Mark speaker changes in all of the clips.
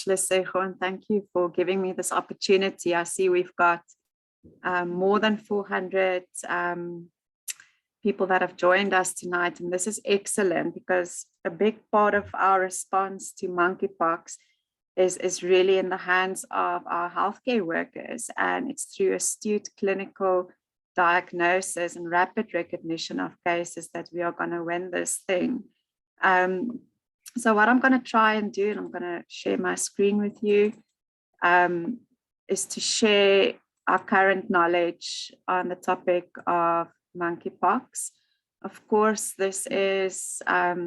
Speaker 1: much, Lesego, and thank you for giving me this opportunity. I see we've got more than 400 people that have joined us tonight, and this is excellent because a big part of our response to monkeypox is really in the hands of our healthcare workers, and it's through astute clinical diagnosis and rapid recognition of cases that we are going to win this thing. So what I'm going to try and do, and I'm going to share my screen with you, is to share our current knowledge on the topic of monkeypox. Of course, this is up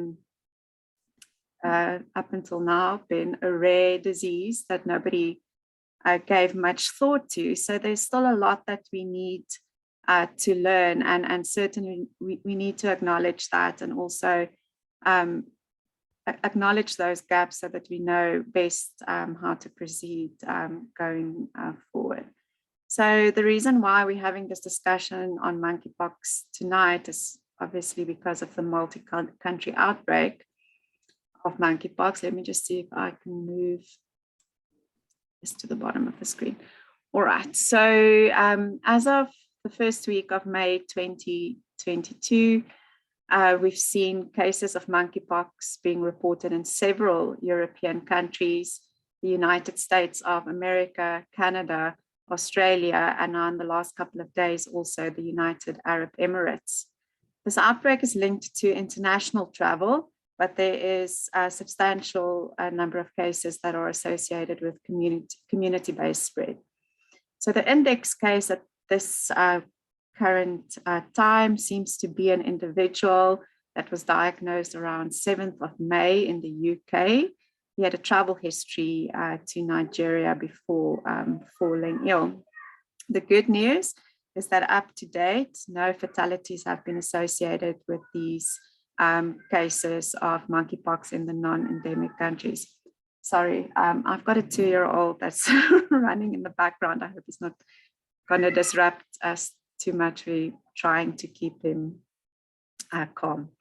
Speaker 1: until now been a rare disease that nobody gave much thought to. So there's still a lot that we need to learn, and certainly we need to acknowledge that, and also acknowledge those gaps so that we know best how to proceed going forward. So the reason why we're having this discussion on monkeypox tonight is obviously because of the multi-country outbreak of monkeypox. Let me just see if I can move this to the bottom of the screen. All right, so as of the first week of May 2022, we've seen cases of monkeypox being reported in several European countries, the United States of America, Canada, Australia, and now in the last couple of days, also the United Arab Emirates. This outbreak is linked to international travel, but there is a substantial number of cases that are associated with community-based spread. So the index case at this current time seems to be an individual that was diagnosed around 7th of May in the UK. He had a travel history to Nigeria before falling ill. The good news is that up to date, no fatalities have been associated with these cases of monkeypox in the non-endemic countries. Sorry, I've got a 2-year-old that's running in the background. I hope it's not going to disrupt us too much. We're trying to keep him calm.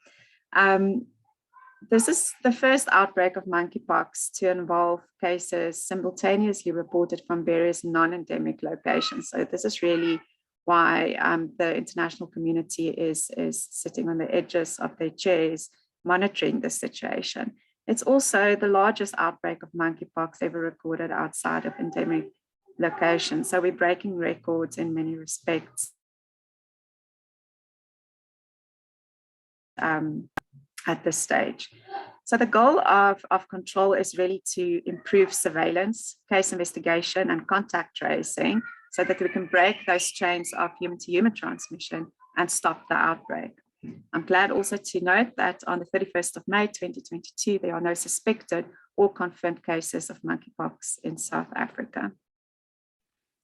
Speaker 1: This is the first outbreak of monkeypox to involve cases simultaneously reported from various non-endemic locations. So this is really why the international community is sitting on the edges of their chairs monitoring the situation. It's also the largest outbreak of monkeypox ever recorded outside of endemic locations. So we're breaking records in many respects. At this stage. So the goal of control is really to improve surveillance, case investigation, and contact tracing so that we can break those chains of human-to-human transmission and stop the outbreak. I'm glad also to note that on the 31st of May 2022, there are no suspected or confirmed cases of monkeypox in South Africa.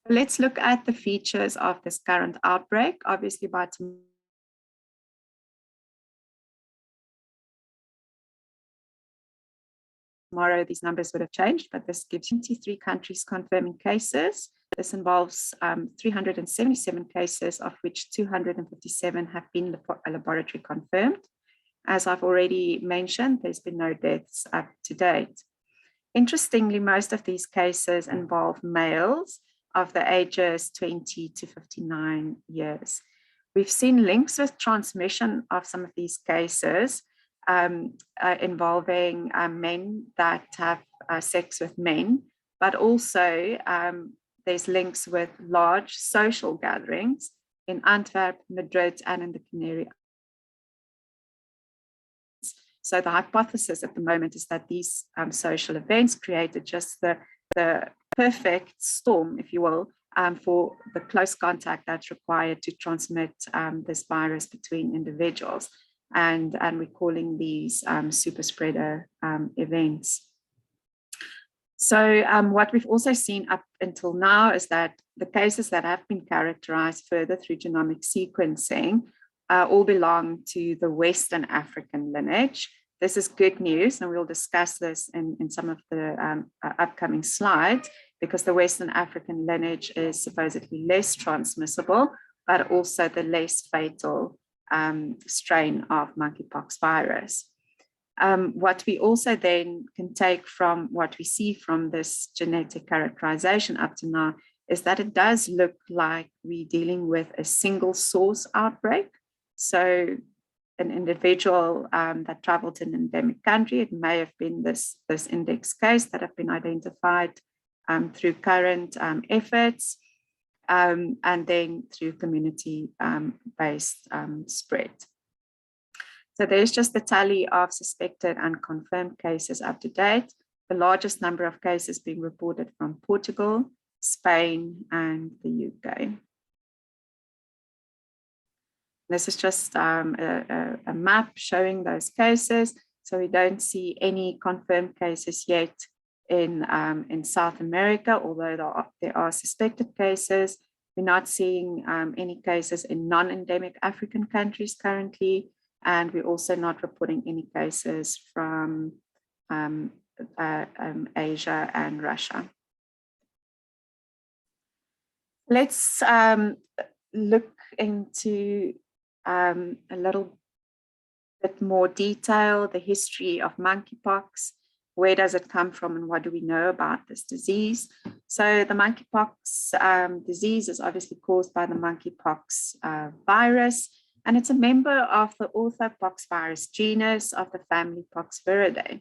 Speaker 1: Let's look at the features of this current outbreak. Obviously, by tomorrow, these numbers would have changed, but this gives 23 countries confirming cases. This involves 377 cases, of which 257 have been laboratory confirmed. As I've already mentioned, there's been no deaths up to date. Interestingly, most of these cases involve males of the ages 20 to 59 years. We've seen links with transmission of some of these cases involving men that have sex with men, but also there's links with large social gatherings in Antwerp, Madrid, and in the Canary Islands. So the hypothesis at the moment is that these social events created just the perfect storm, if you will, for the close contact that's required to transmit this virus between individuals. And we're calling these super spreader events. So what we've also seen up until now is that the cases that have been characterized further through genomic sequencing all belong to the Western African lineage. This is good news, and we'll discuss this in some of the upcoming slides, because the Western African lineage is supposedly less transmissible, but also the less fatal strain of monkeypox virus. What we also then can take from what we see from this genetic characterization up to now is that it does look like we're dealing with a single source outbreak. So an individual that traveled to an endemic country, it may have been this index case that have been identified through current efforts, and then through community-based spread. So there's just the tally of suspected and confirmed cases up to date. The largest number of cases being reported from Portugal, Spain, and the UK. This is just a map showing those cases. So we don't see any confirmed cases yet in South America, although there are suspected cases. We're not seeing any cases in non-endemic African countries currently, and we're also not reporting any cases from Asia and Russia. Let's look into a little bit more detail, the history of monkeypox. Where does it come from and what do we know about this disease? So the monkeypox disease is obviously caused by the monkeypox virus, and it's a member of the orthopoxvirus genus of the family Poxviridae.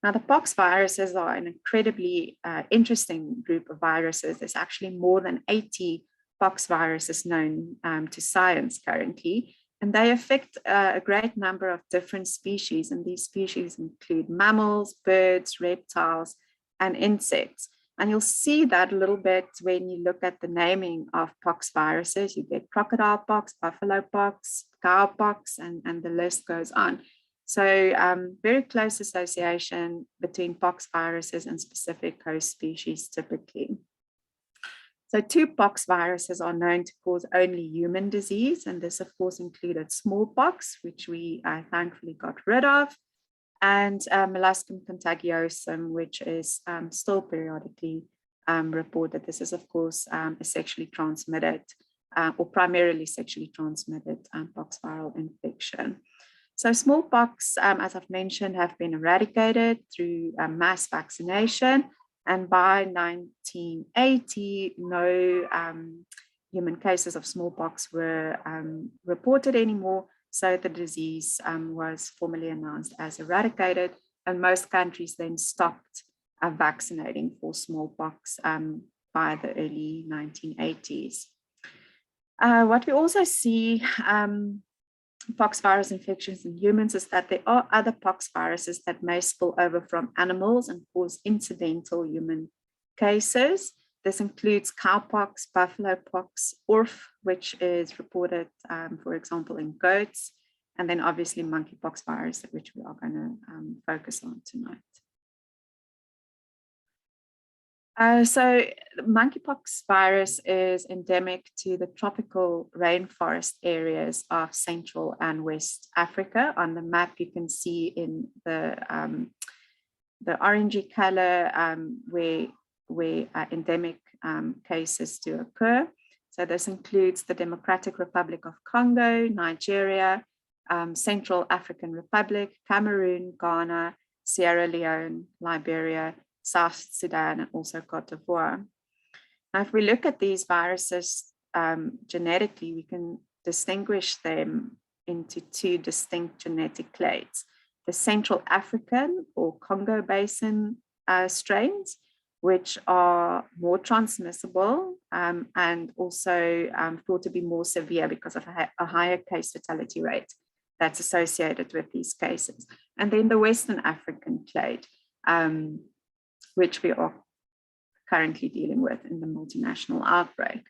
Speaker 1: Now, the pox viruses are an incredibly interesting group of viruses. There's actually more than 80 pox viruses known to science currently, and they affect a great number of different species. And these species include mammals, birds, reptiles, and insects. And you'll see that a little bit when you look at the naming of pox viruses. You get crocodile pox, buffalo pox, cowpox, and the list goes on. So very close association between pox viruses and specific host species typically. So 2 pox viruses are known to cause only human disease, and this of course included smallpox, which we thankfully got rid of, and molluscum contagiosum, which is still periodically reported. This is of course a sexually transmitted or primarily sexually transmitted pox viral infection. So smallpox, as I've mentioned, have been eradicated through mass vaccination. And by 1980, no human cases of smallpox were reported anymore. So the disease was formally announced as eradicated. And most countries then stopped vaccinating for smallpox by the early 1980s. What we also see pox virus infections in humans is that there are other pox viruses that may spill over from animals and cause incidental human cases. This includes cowpox, buffalo pox, ORF, which is reported, for example, in goats, and then obviously monkeypox virus, which we are going to focus on tonight. So the monkeypox virus is endemic to the tropical rainforest areas of Central and West Africa. On the map, you can see in the orangey color where endemic cases do occur. So this includes the Democratic Republic of Congo, Nigeria, Central African Republic, Cameroon, Ghana, Sierra Leone, Liberia, South Sudan, and also Cote d'Ivoire. Now, if we look at these viruses genetically, we can distinguish them into 2 distinct genetic clades: the Central African or Congo Basin strains, which are more transmissible and also thought to be more severe because of a higher case fatality rate that's associated with these cases. And then the Western African clade, which we are currently dealing with in the multinational outbreak.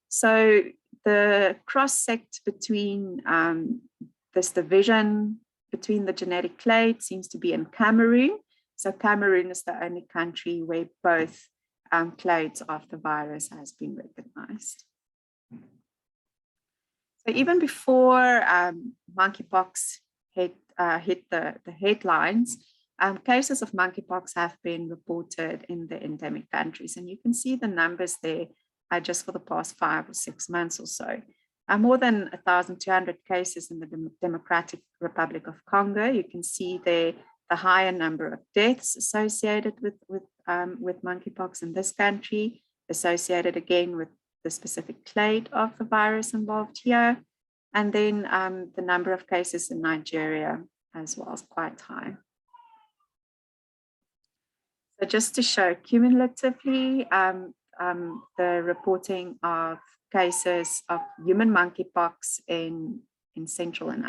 Speaker 1: So the cross-sect between this division between the genetic clade seems to be in Cameroon. So Cameroon is the only country where both clades of the virus has been recognized. So even before monkeypox hit the headlines, cases of monkeypox have been reported in the endemic countries, and you can see the numbers there just for the past 5 or 6 months or so. More than 1,200 cases in the Democratic Republic of Congo. You can see there the higher number of deaths associated with monkeypox in this country, associated again with the specific clade of the virus involved here. And then the number of cases in Nigeria as well is quite high. So just to show cumulatively, the reporting of cases of human monkeypox in Central and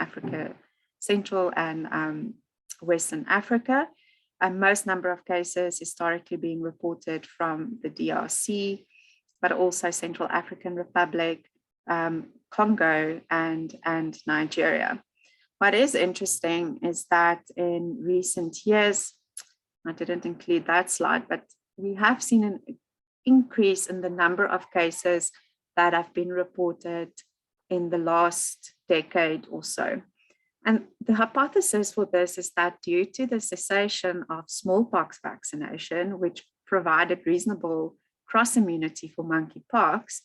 Speaker 1: Western Africa. Most number of cases historically being reported from the DRC, but also Central African Republic, Congo, and Nigeria. What is interesting is that in recent years, I didn't include that slide, but we have seen an increase in the number of cases that have been reported in the last decade or so. And the hypothesis for this is that due to the cessation of smallpox vaccination, which provided reasonable cross-immunity for monkeypox,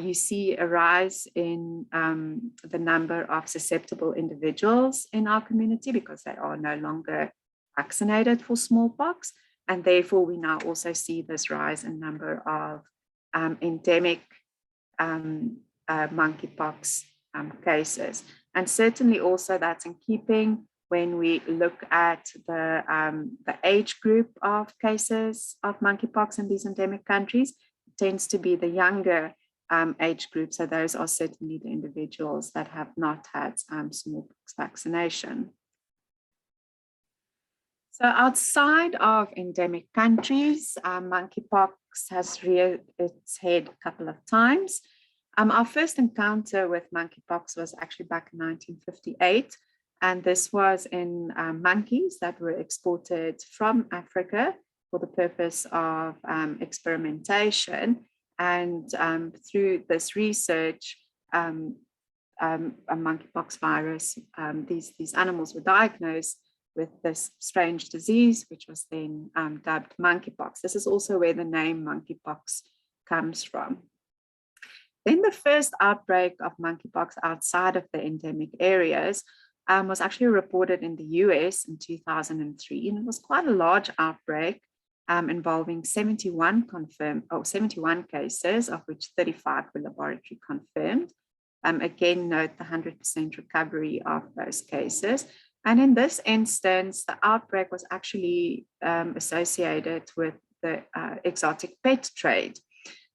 Speaker 1: you see a rise in the number of susceptible individuals in our community because they are no longer vaccinated for smallpox. And therefore, we now also see this rise in number of endemic monkeypox cases. And certainly also that's in keeping when we look at the age group of cases of monkeypox in these endemic countries. It tends to be the younger age group. So those are certainly the individuals that have not had smallpox vaccination. So outside of endemic countries, monkeypox has reared its head a couple of times. Our first encounter with monkeypox was actually back in 1958, and this was in monkeys that were exported from Africa for the purpose of experimentation. And through this research, a monkeypox virus, these animals were diagnosed with this strange disease, which was then dubbed monkeypox. This is also where the name monkeypox comes from. Then the first outbreak of monkeypox outside of the endemic areas was actually reported in the US in 2003, and it was quite a large outbreak involving 71 cases, of which 35 were laboratory confirmed. Again, note the 100% recovery of those cases. And in this instance, the outbreak was actually associated with the exotic pet trade.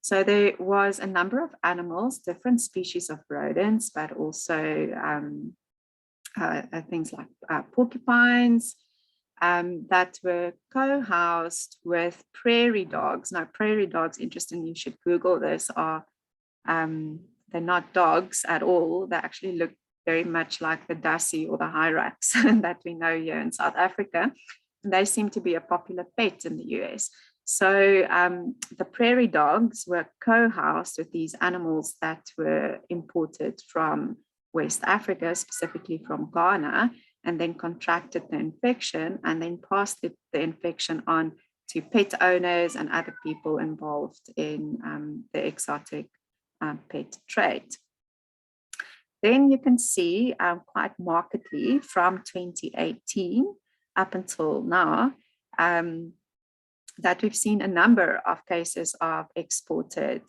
Speaker 1: So there was a number of animals, different species of rodents, but also things like porcupines that were co-housed with prairie dogs. Now, prairie dogs, interesting, you should Google this, they're not dogs at all. They actually look very much like the Dassie or the Hyrax that we know here in South Africa. And they seem to be a popular pet in the US. So the prairie dogs were co-housed with these animals that were imported from West Africa, specifically from Ghana, and then contracted the infection and then passed the infection on to pet owners and other people involved in the exotic pet trade. Then you can see quite markedly from 2018 up until now, that we've seen a number of cases of exported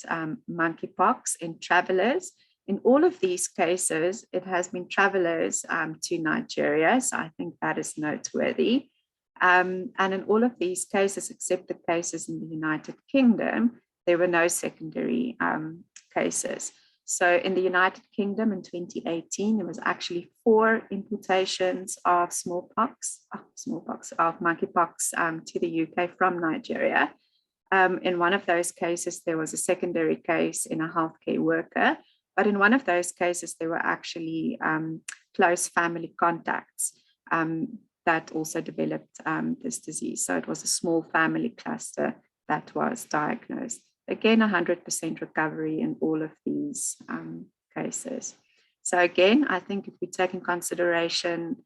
Speaker 1: monkeypox in travelers. In all of these cases, it has been travelers to Nigeria, so I think that is noteworthy. And in all of these cases, except the cases in the United Kingdom, there were no secondary cases. So in the United Kingdom in 2018, there was actually 4 importations of monkeypox to the UK from Nigeria. In one of those cases, there was a secondary case in a healthcare worker, but in one of those cases, there were actually close family contacts that also developed this disease. So it was a small family cluster that was diagnosed. Again, 100% recovery in all of these cases. So again, I think if we take in consideration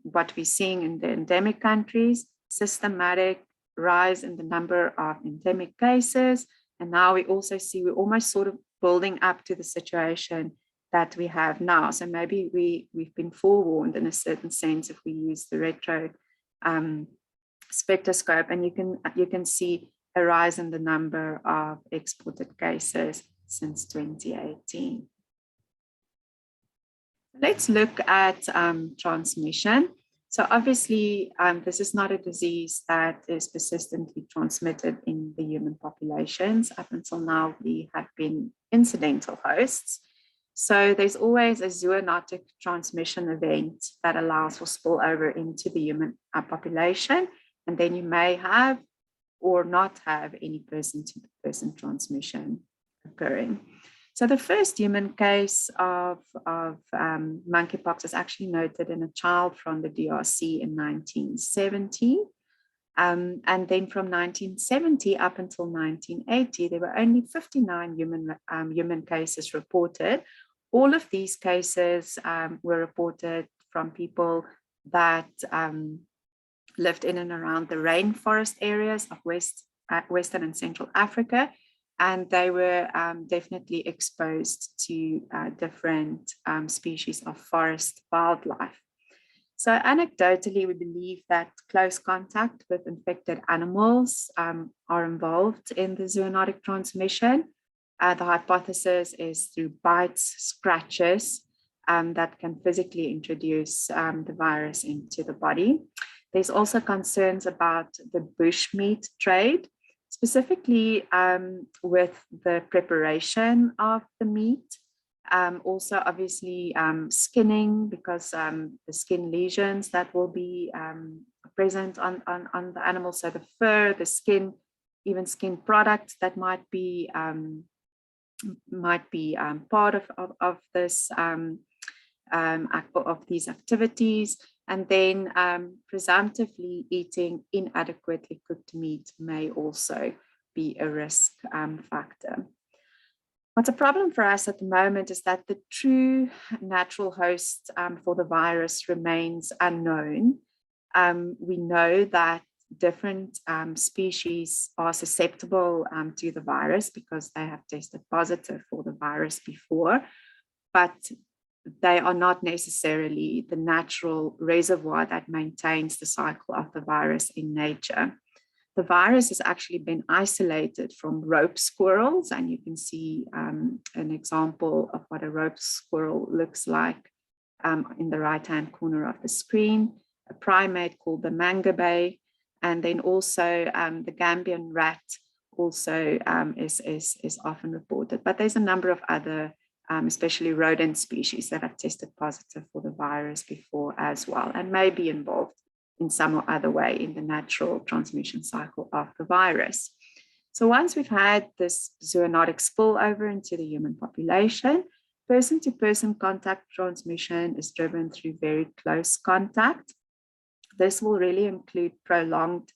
Speaker 1: what we're seeing in the endemic countries, systematic rise in the number of endemic cases, and now we also see we're almost sort of building up to the situation that we have now. So maybe we've been forewarned in a certain sense if we use the retro spectroscope, and you can see a rise in the number of exported cases since 2018. Let's look at transmission. So obviously, this is not a disease that is persistently transmitted in the human populations. Up until now, we have been incidental hosts. So there's always a zoonotic transmission event that allows for spillover into the human population. And then you may have or not have any person-to-person transmission occurring. So the first human case of monkeypox is actually noted in a child from the DRC in 1970. And then from 1970 up until 1980, there were only 59 human cases reported. All of these cases were reported from people that lived in and around the rainforest areas of Western and Central Africa, and they were definitely exposed to different species of forest wildlife. So anecdotally, we believe that close contact with infected animals are involved in the zoonotic transmission. The hypothesis is through bites, scratches that can physically introduce the virus into the body. There's also concerns about the bushmeat trade, specifically with the preparation of the meat. Also, obviously, skinning, because the skin lesions that will be present on the animal, so the fur, the skin, even skin products that might be part of this of these activities. And then presumptively eating inadequately cooked meat may also be a risk factor. What's a problem for us at the moment is that the true natural host for the virus remains unknown. We know that different species are susceptible to the virus because they have tested positive for the virus before, but they are not necessarily the natural reservoir that maintains the cycle of the virus in nature. The virus has actually been isolated from rope squirrels, and you can see an example of what a rope squirrel looks like in the right-hand corner of the screen, a primate called the mangabey, and then also the Gambian rat also is often reported. But there's a number of other especially rodent species that have tested positive for the virus before as well, and may be involved in some or other way in the natural transmission cycle of the virus. So once we've had this zoonotic spillover into the human population, person-to-person contact transmission is driven through very close contact. This will really include prolonged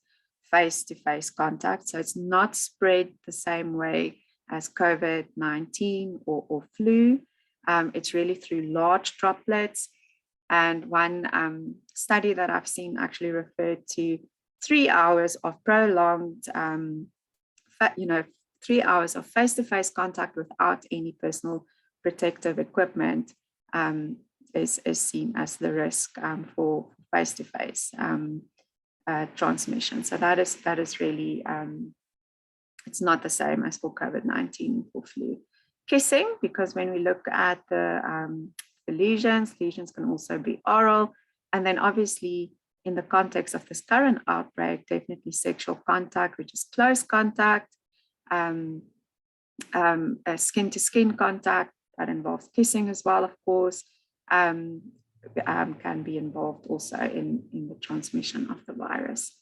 Speaker 1: face-to-face contact. So it's not spread the same way as COVID-19 or flu. It's really through large droplets. And one study that I've seen actually referred to 3 hours of prolonged, 3 hours of face-to-face contact without any personal protective equipment is seen as the risk for face-to-face transmission. So that is really, it's not the same as for COVID-19 or flu. Kissing, because when we look at the lesions can also be oral. And then obviously in the context of this current outbreak, definitely sexual contact, which is close contact, skin-to-skin contact that involves kissing as well, of course, can be involved also in the transmission of the virus.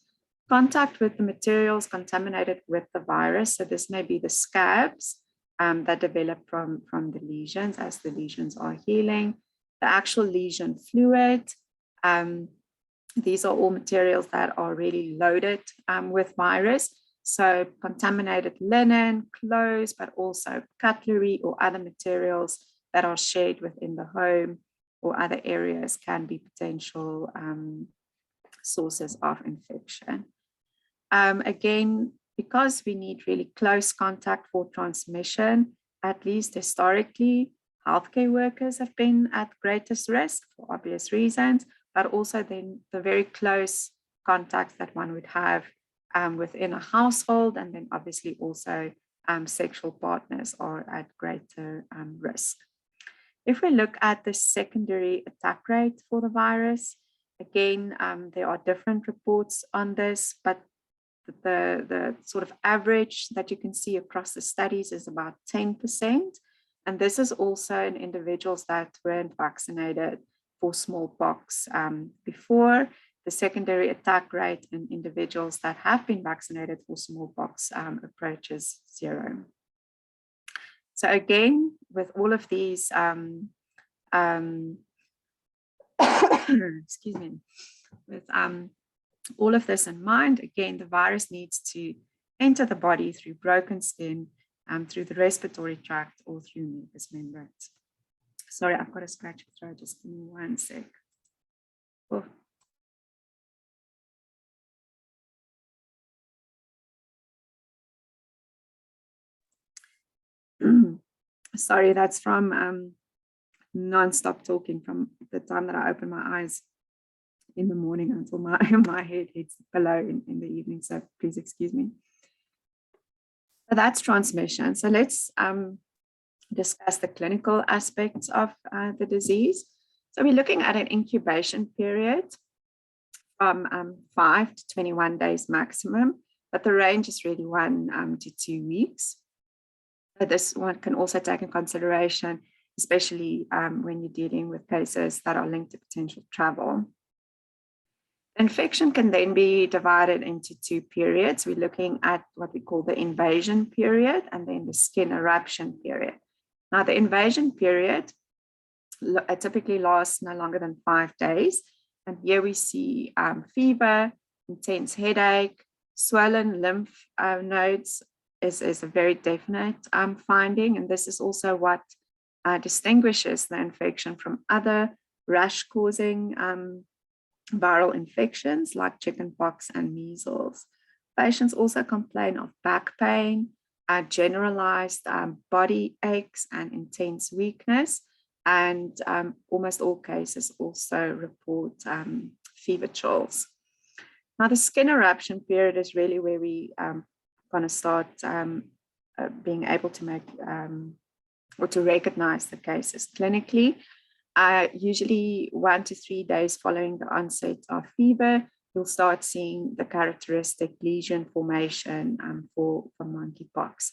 Speaker 1: Contact with the materials contaminated with the virus. So this may be the scabs that develop from the lesions as the lesions are healing, the actual lesion fluid. These are all materials that are really loaded with virus. So contaminated linen, clothes, but also cutlery or other materials that are shared within the home or other areas can be potential sources of infection. Again, because we need really close contact for transmission, at least historically, healthcare workers have been at greatest risk for obvious reasons, but also then the very close contacts that one would have within a household, and then obviously also sexual partners are at greater risk. If we look at the secondary attack rate for the virus, again, there are different reports on this, but the sort of average that you can see across the studies is about 10%. And this is also in individuals that weren't vaccinated for smallpox before. The secondary attack rate in individuals that have been vaccinated for smallpox approaches 0. So again, with all of these, excuse me, with all of this in mind, again, the virus needs to enter the body through broken skin, through the respiratory tract, or through mucous membranes. Sorry, I've got a scratchy throat. Just give me 1 sec. Oh. Sorry, that's from non-stop talking from the time that I open my eyes in the morning until my head hits the pillow in the evening. So please excuse me. So that's transmission. So let's discuss the clinical aspects of the disease. So we're looking at an incubation period from 5 to 21 days maximum, but the range is really 1 to 2 weeks. But this one can also take in consideration, especially when you're dealing with cases that are linked to potential travel. Infection can then be divided into 2 periods. We're looking at what we call the invasion period and then the skin eruption period. Now, the invasion period typically lasts no longer than 5 days. And here we see fever, intense headache, swollen lymph nodes is a very definite finding. And this is also what distinguishes the infection from other rash-causing viral infections like chickenpox and measles. Patients also complain of back pain, generalized body aches and intense weakness, and almost all cases also report fever chills. Now, the skin eruption period is really where we going to start being able to make or to recognize the cases clinically. Usually 1 to 3 days following the onset of fever, you'll start seeing the characteristic lesion formation for monkeypox.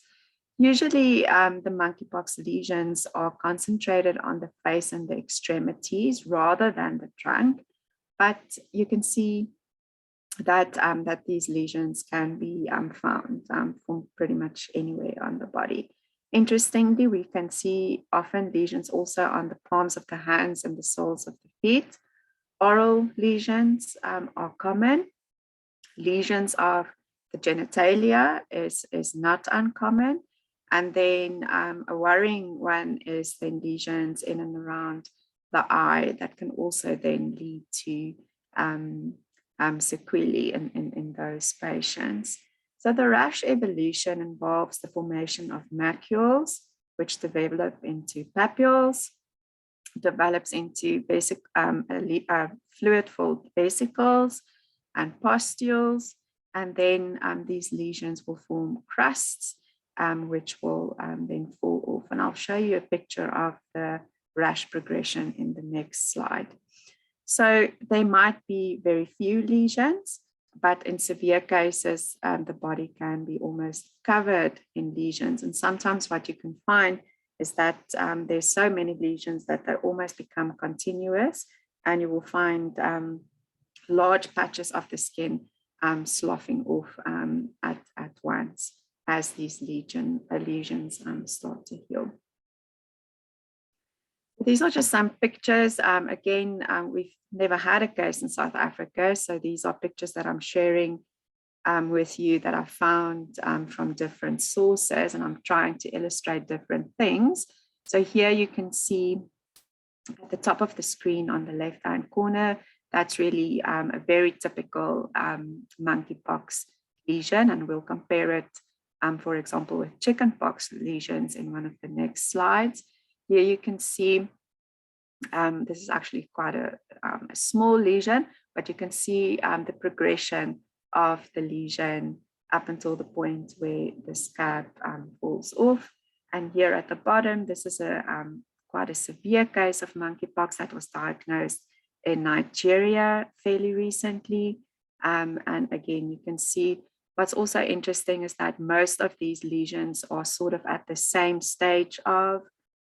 Speaker 1: Usually the monkeypox lesions are concentrated on the face and the extremities rather than the trunk, but you can see that, that these lesions can be found from pretty much anywhere on the body. Interestingly, we can see often lesions also on the palms of the hands and the soles of the feet. Oral lesions are common. Lesions of the genitalia is not uncommon. And then a worrying one is then lesions in and around the eye that can also then lead to sequelae in those patients. So the rash evolution involves the formation of macules, which develop into papules, develops into basic fluid-filled vesicles and pustules, and then these lesions will form crusts, which will then fall off. And I'll show you a picture of the rash progression in the next slide. So there might be very few lesions, but in severe cases, the body can be almost covered in lesions. And sometimes what you can find is that there's so many lesions that they almost become continuous, and you will find large patches of the skin sloughing off at once as these lesions start to heal. These are just some pictures. Again, we've never had a case in South Africa, so these are pictures that I'm sharing with you that I found from different sources, and I'm trying to illustrate different things. So here you can see at the top of the screen on the left-hand corner, that's really a very typical monkeypox lesion, and we'll compare it, for example, with chickenpox lesions in one of the next slides. Here you can see this is actually quite a small lesion, but you can see the progression of the lesion up until the point where the scab falls off. And here at the bottom, this is a quite a severe case of monkeypox that was diagnosed in Nigeria fairly recently. And again, you can see what's also interesting is that most of these lesions are sort of at the same stage of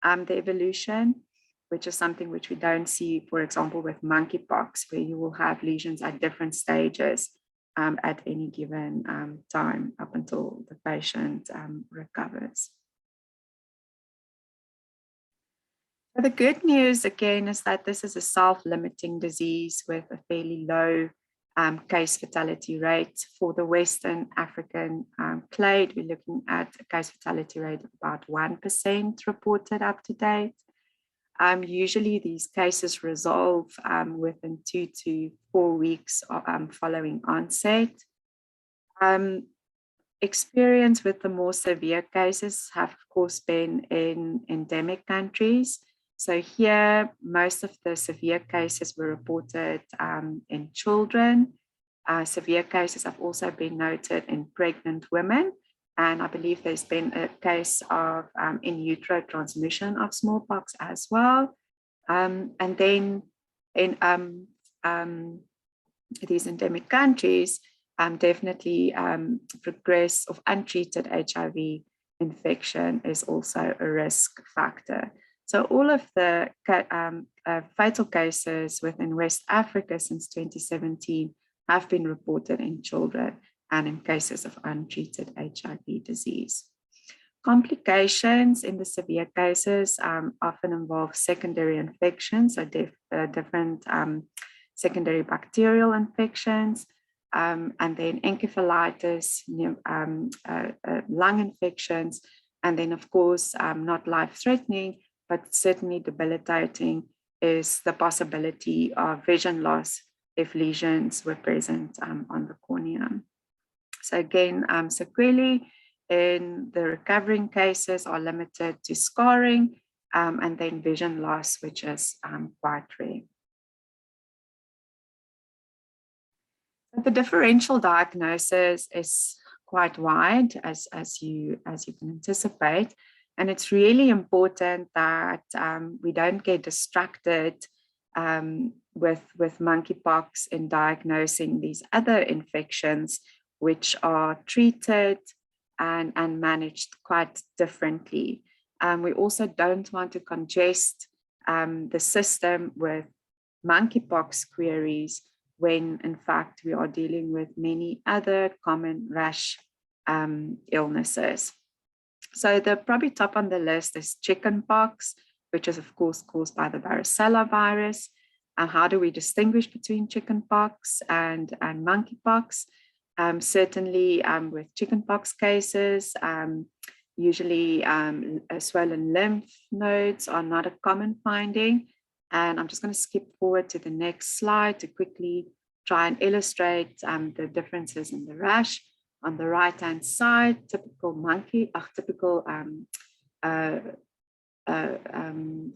Speaker 1: the evolution, which is something which we don't see, for example, with monkeypox, where you will have lesions at different stages at any given time up until the patient recovers. But the good news, again, is that this is a self-limiting disease with a fairly low case fatality rate. For the Western African clade, we're looking at a case fatality rate of about 1% reported up to date. Usually these cases resolve within 2 to 4 weeks following onset. Experience with the more severe cases have, of course, been in endemic countries. So here, most of the severe cases were reported in children. Severe cases have also been noted in pregnant women. And I believe there's been a case of in utero transmission of smallpox as well. And then in these endemic countries, definitely progress of untreated HIV infection is also a risk factor. So all of the fatal cases within West Africa since 2017 have been reported in children and in cases of untreated HIV disease. Complications in the severe cases often involve secondary infections, so different secondary bacterial infections, and then encephalitis, lung infections, and then of course, not life-threatening, but certainly debilitating is the possibility of vision loss if lesions were present on the cornea. So again, sequelae in the recovering cases are limited to scarring and then vision loss, which is quite rare. The differential diagnosis is quite wide, as you can anticipate, and it's really important that we don't get distracted with monkeypox in diagnosing these other infections, which are treated and managed quite differently. We also don't want to congest the system with monkeypox queries when in fact we are dealing with many other common rash illnesses. So the probably top on the list is chickenpox, which is of course caused by the varicella virus. How do we distinguish between chickenpox and monkeypox? Certainly with chickenpox cases, usually swollen lymph nodes are not a common finding. And I'm just going to skip forward to the next slide to quickly try and illustrate the differences in the rash. On the right-hand side, typical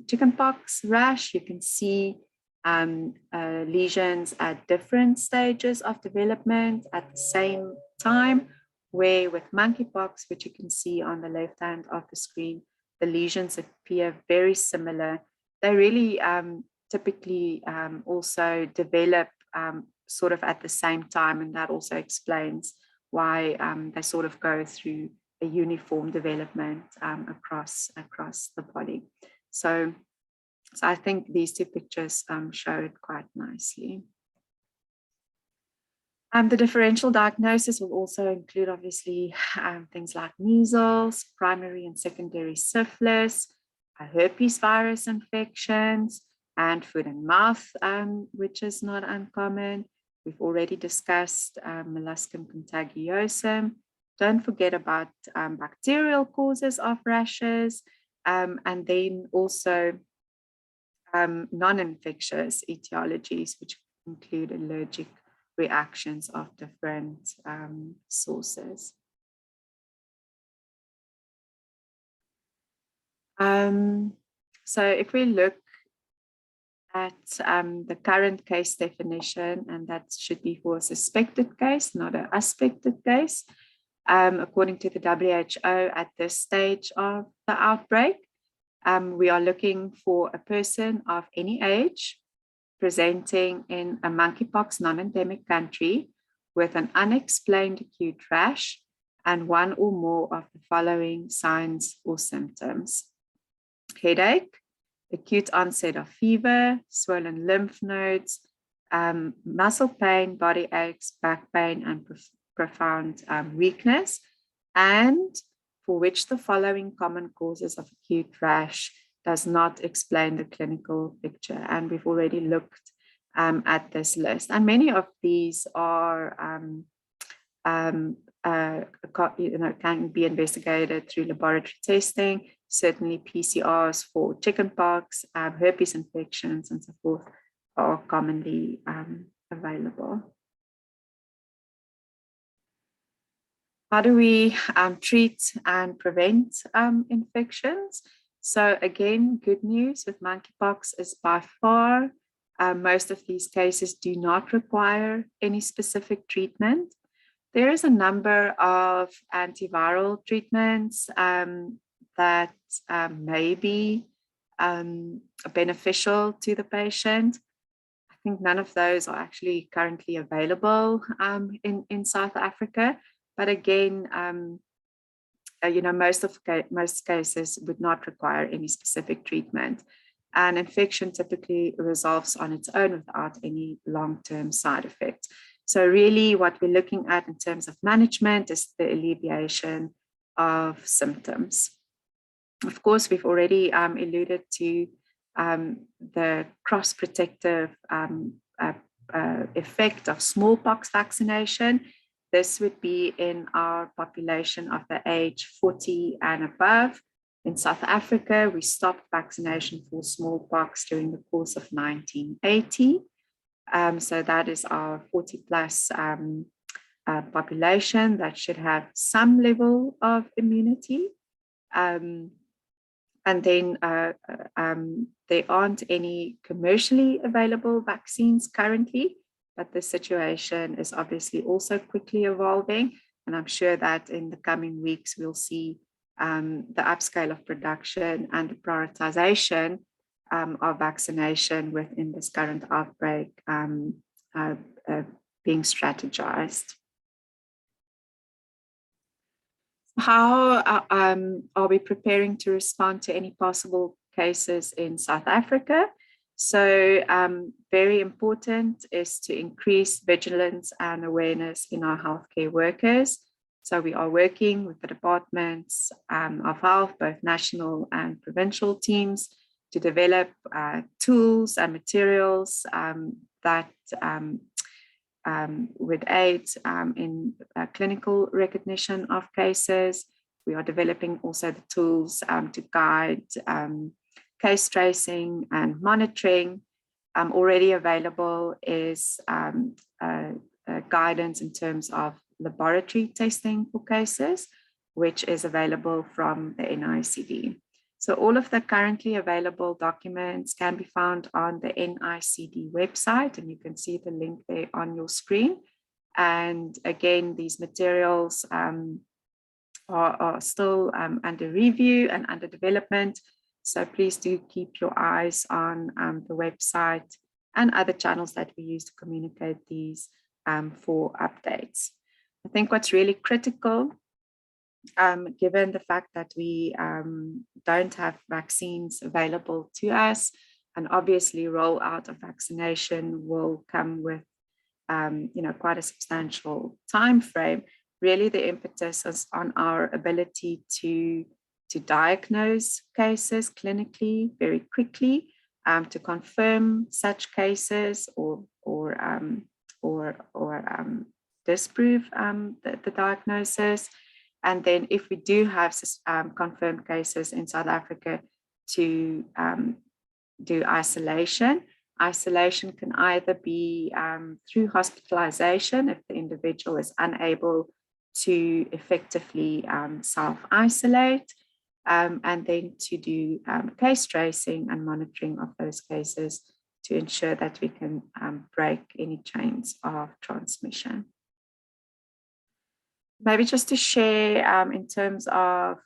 Speaker 1: chickenpox rash, you can see lesions at different stages of development at the same time, where with monkeypox, which you can see on the left hand of the screen, the lesions appear very similar. They really typically also develop sort of at the same time, and that also explains why they sort of go through a uniform development across the body. So I think these two pictures show it quite nicely. The differential diagnosis will also include obviously things like measles, primary and secondary syphilis, herpes virus infections, and foot and mouth, which is not uncommon. We've already discussed molluscum contagiosum. Don't forget about bacterial causes of rashes, and then also non-infectious etiologies, which include allergic reactions of different sources. So if we look at the current case definition, and that should be for a suspected case, not an suspected case. According to the WHO, at this stage of the outbreak, we are looking for a person of any age presenting in a monkeypox non-endemic country with an unexplained acute rash and one or more of the following signs or symptoms: headache, acute onset of fever, swollen lymph nodes, muscle pain, body aches, back pain, and profound weakness, and for which the following common causes of acute rash does not explain the clinical picture. And we've already looked at this list. And many of these are can be investigated through laboratory testing. Certainly PCRs for chickenpox, herpes infections, and so forth are commonly available. How do we treat and prevent infections? So again, good news with monkeypox is by far most of these cases do not require any specific treatment. There is a number of antiviral treatments that may be beneficial to the patient. I think none of those are actually currently available in South Africa. But again, most cases would not require any specific treatment. And infection typically resolves on its own without any long-term side effects. So really what we're looking at in terms of management is the alleviation of symptoms. Of course, we've already alluded to the cross-protective effect of smallpox vaccination. This would be in our population of the age 40 and above. In South Africa, we stopped vaccination for smallpox during the course of 1980. So that is our 40 plus population that should have some level of immunity. And then there aren't any commercially available vaccines currently, but the situation is obviously also quickly evolving. And I'm sure that in the coming weeks, we'll see the upscale of production and the prioritization of vaccination within this current outbreak being strategized. How are we preparing to respond to any possible cases in South Africa? So very important is to increase vigilance and awareness in our healthcare workers. So we are working with the departments of health, both national and provincial teams, to develop tools and materials that would aid in clinical recognition of cases. We are developing also the tools to guide case tracing and monitoring. Already available is guidance in terms of laboratory testing for cases, which is available from the NICD. So all of the currently available documents can be found on the NICD website, and you can see the link there on your screen. And again, these materials are still under review and under development. So please do keep your eyes on the website and other channels that we use to communicate these for updates. I think what's really critical, given the fact that we don't have vaccines available to us, and obviously rollout of vaccination will come with quite a substantial time frame. Really, the impetus is on our ability to diagnose cases clinically very quickly, to confirm such cases or disprove the diagnosis. And then if we do have confirmed cases in South Africa, to do isolation. Isolation can either be through hospitalization if the individual is unable to effectively self-isolate, and then to do case tracing and monitoring of those cases to ensure that we can break any chains of transmission. Maybe just to share in terms of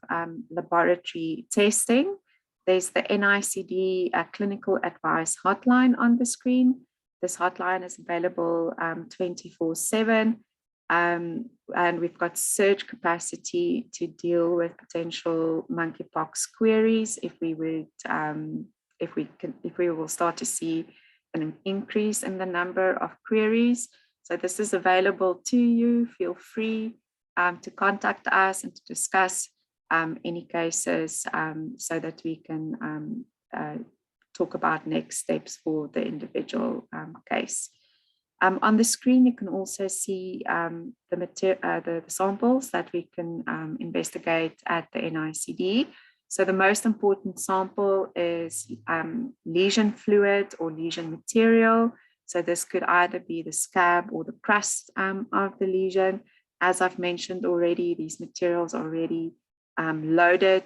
Speaker 1: laboratory testing, there's the NICD clinical advice hotline on the screen. This hotline is available 24/7, and we've got surge capacity to deal with potential monkeypox queries if we would, if we will start to see an increase in the number of queries. So this is available to you. Feel free to contact us and to discuss any cases so that we can talk about next steps for the individual case. On the screen, you can also see the samples that we can investigate at the NICD. So the most important sample is lesion fluid or lesion material. So this could either be the scab or the crust of the lesion. As I've mentioned already, these materials are already loaded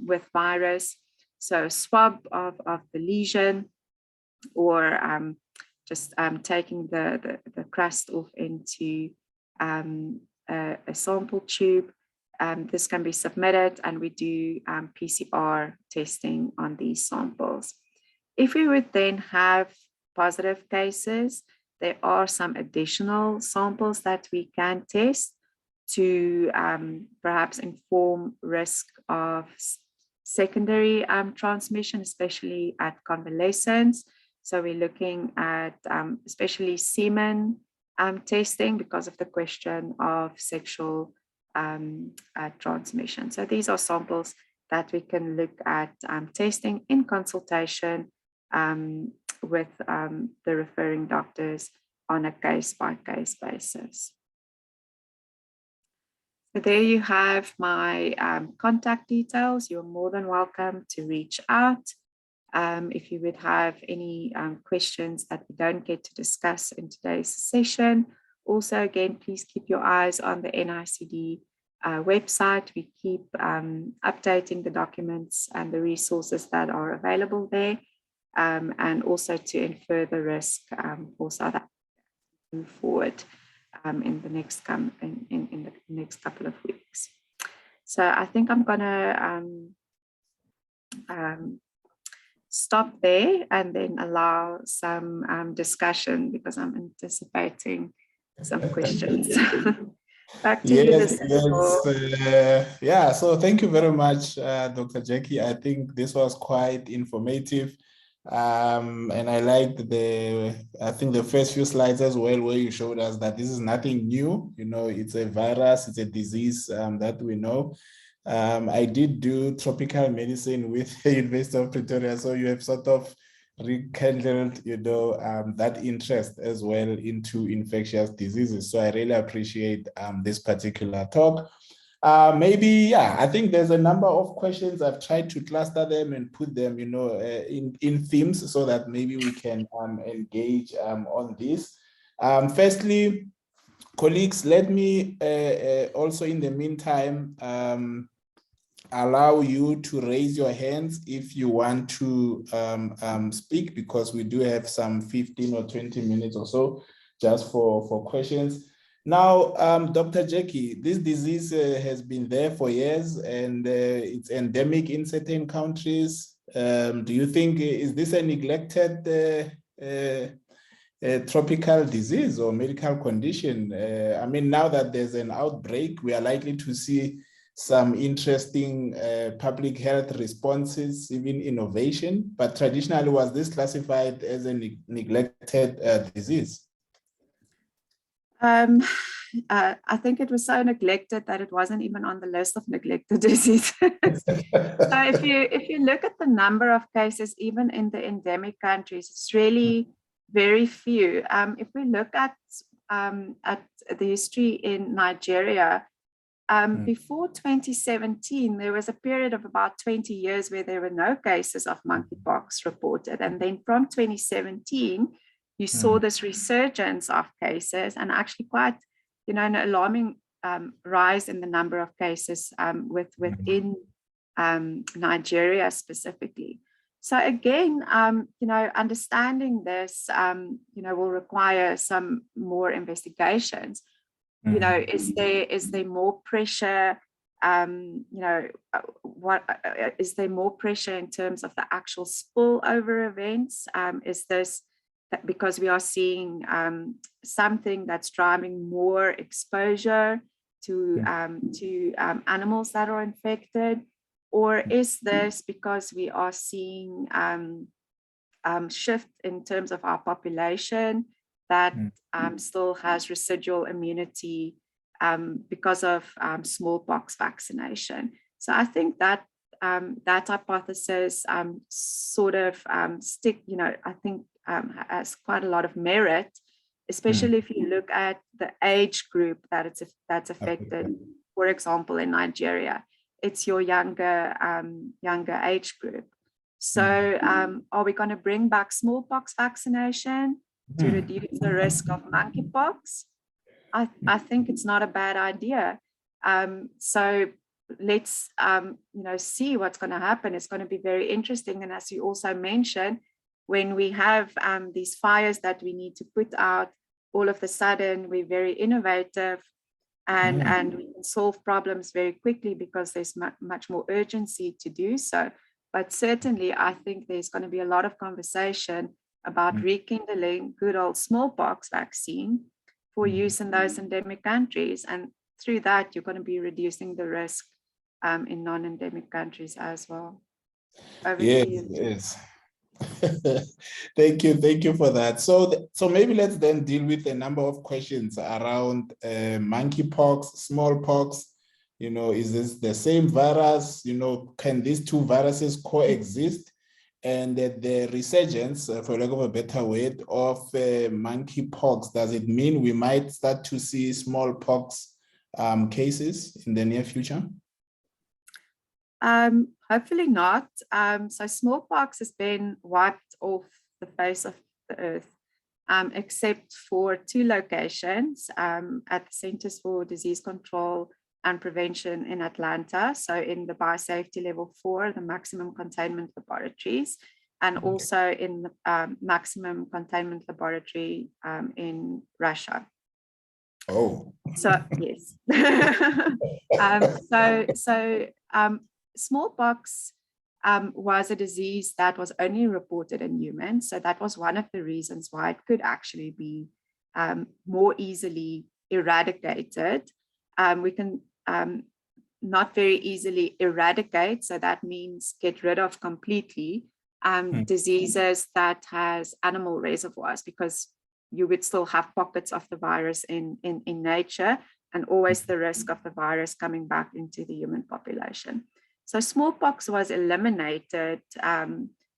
Speaker 1: with virus. So a swab of the lesion, or just taking the crust off into a sample tube. This can be submitted, and we do PCR testing on these samples. If we would then have positive cases, there are some additional samples that we can test to perhaps inform risk of secondary transmission, especially at convalescence. So we're looking at especially semen testing because of the question of sexual transmission. So these are samples that we can look at testing in consultation with the referring doctors on a case-by-case basis. So there you have my contact details. You're more than welcome to reach out. If you would have any questions that we don't get to discuss in today's session. Also, again, please keep your eyes on the NICD website. We keep updating the documents and the resources that are available there, and also to infer the risk for South Africa to move forward in the next couple of weeks. So I think I'm gonna stop there and then allow some discussion, because I'm anticipating some questions. Back to you.
Speaker 2: Yes. Yeah, so thank you very much, Dr. Jackie. I think this was quite informative. And I liked I think the first few slides as well, where you showed us that this is nothing new. You know, it's a virus, it's a disease that we know. I did do tropical medicine with the University of Pretoria, so you have sort of rekindled, you know, that interest as well into infectious diseases. So I really appreciate this particular talk. Maybe, yeah, I think there's a number of questions. I've tried to cluster them and put them, you know, in themes so that maybe we can engage on this. Firstly, colleagues, let me also in the meantime allow you to raise your hands if you want to speak, because we do have some 15 or 20 minutes or so just for questions. Now, Dr. Jackie, this disease has been there for years, and it's endemic in certain countries. Do you think, is this a neglected tropical disease or medical condition? I mean, now that there's an outbreak, we are likely to see some interesting public health responses, even innovation, but traditionally, was this classified as a neglected disease?
Speaker 1: I think it was so neglected that it wasn't even on the list of neglected diseases. So if you look at the number of cases, even in the endemic countries, it's really very few. If we look at the history in Nigeria, before 2017, there was a period of about 20 years where there were no cases of monkeypox reported. And then from 2017, you saw this resurgence of cases, and actually quite, you know, an alarming rise in the number of cases within Nigeria specifically. So again, understanding this, will require some more investigations. Is there more pressure? Is there more pressure in terms of the actual spillover events? Is this because we are seeing something that's driving more exposure to animals that are infected? Or is this because we are seeing shift in terms of our population that still has residual immunity because of smallpox vaccination? So I think that that hypothesis sort of I think has quite a lot of merit, especially if you look at the age group that's affected. For example, in Nigeria, it's your younger age group. So are we going to bring back smallpox vaccination to reduce the risk of monkeypox? I think it's not a bad idea. So let's see what's going to happen. It's going to be very interesting. And as you also mentioned, when we have these fires that we need to put out, all of a sudden we're very innovative and we can solve problems very quickly because there's much more urgency to do so. But certainly, I think there's going to be a lot of conversation about rekindling good old smallpox vaccine for use in those endemic countries. And through that, you're going to be reducing the risk in non-endemic countries as well.
Speaker 2: Yes. Thank you for that. So maybe let's then deal with a number of questions around monkeypox, smallpox. Is this the same virus? Can these two viruses coexist? And the resurgence, for lack of a better word, of monkeypox, does it mean we might start to see smallpox cases in the near future?
Speaker 1: Hopefully not. So smallpox has been wiped off the face of the earth, except for 2 locations at the Centers for Disease Control and Prevention in Atlanta. So in the biosafety level 4, the maximum containment laboratories, and also in the maximum containment laboratory in Russia.
Speaker 2: Oh.
Speaker 1: So yes. Smallpox was a disease that was only reported in humans. So that was one of the reasons why it could actually be more easily eradicated. We can not very easily eradicate. So that means get rid of completely diseases that has animal reservoirs, because you would still have pockets of the virus in nature, and always the risk of the virus coming back into the human population. So smallpox was eliminated by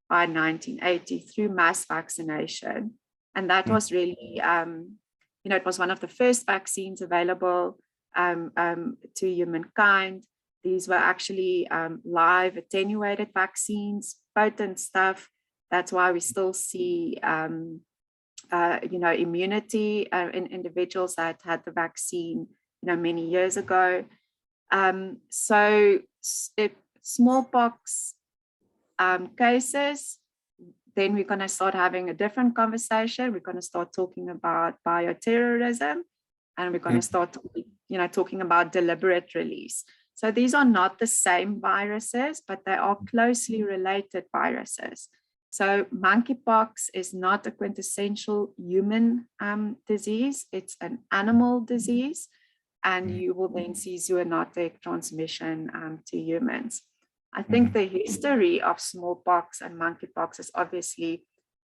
Speaker 1: 1980 through mass vaccination. And that was really, it was one of the first vaccines available to humankind. These were actually live attenuated vaccines, potent stuff. That's why we still see, immunity in individuals that had the vaccine, many years ago. So if smallpox cases, then we're going to start having a different conversation. We're going to start talking about bioterrorism, and we're going to start, talking about deliberate release. So these are not the same viruses, but they are closely related viruses. So monkeypox is not a quintessential human disease. It's an animal disease. And you will then see zoonotic transmission to humans. I think the history of smallpox and monkeypox is obviously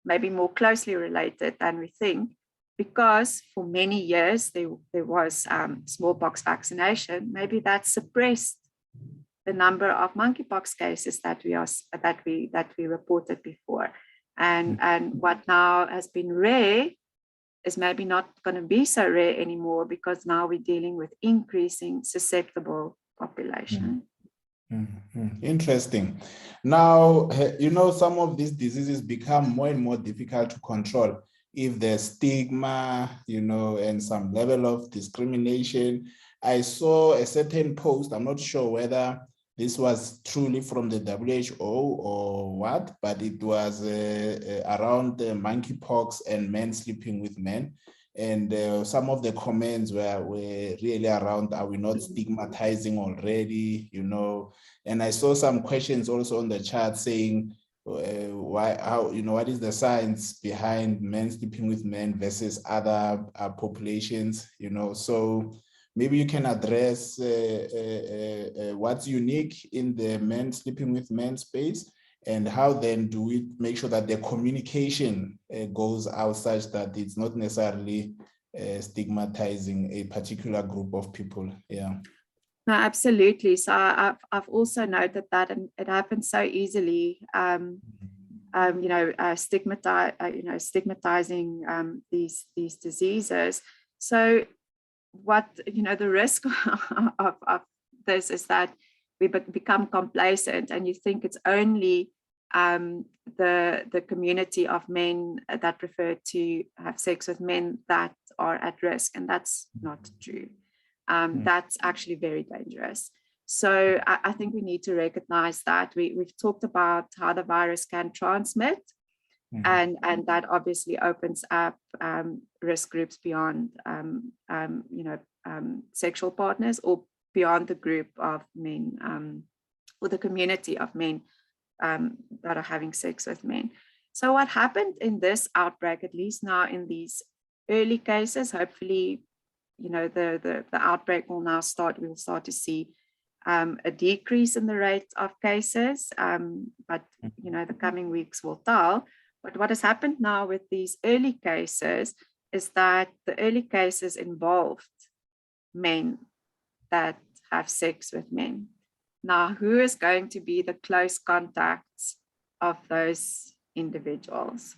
Speaker 1: maybe more closely related than we think, because for many years there was smallpox vaccination. Maybe that suppressed the number of monkeypox cases that we reported before, and what now has been rare is maybe not going to be so rare anymore, because now we're dealing with increasing susceptible population.
Speaker 2: Interesting. Now, some of these diseases become more and more difficult to control if there's stigma, and some level of discrimination. I saw a certain post, I'm not sure whether this was truly from the WHO or what, but it was around the monkeypox and men sleeping with men. And some of the comments were really around, are we not stigmatizing already, you know? And I saw some questions also on the chat saying, why, how, you know, what is the science behind men sleeping with men versus other populations, you know? So maybe you can address what's unique in the men sleeping with men space, and how then do we make sure that the communication goes out such that it's not necessarily stigmatizing a particular group of people. Yeah.
Speaker 1: No, absolutely. So I've also noted that, and it happens so easily. Stigmatizing these diseases. So what, the risk of this is that we become complacent, and you think it's only the community of men that prefer to have sex with men that are at risk, and that's not true. That's actually very dangerous. So I think we need to recognize that. We've talked about how the virus can transmit, and that obviously opens up risk groups beyond sexual partners, or beyond the group of men, or the community of men that are having sex with men. So what happened in this outbreak, at least now in these early cases, hopefully, the outbreak will now start, we will start to see a decrease in the rate of cases, but the coming weeks will tell. But what has happened now with these early cases is that the early cases involved men that have sex with men. Now, who is going to be the close contacts of those individuals?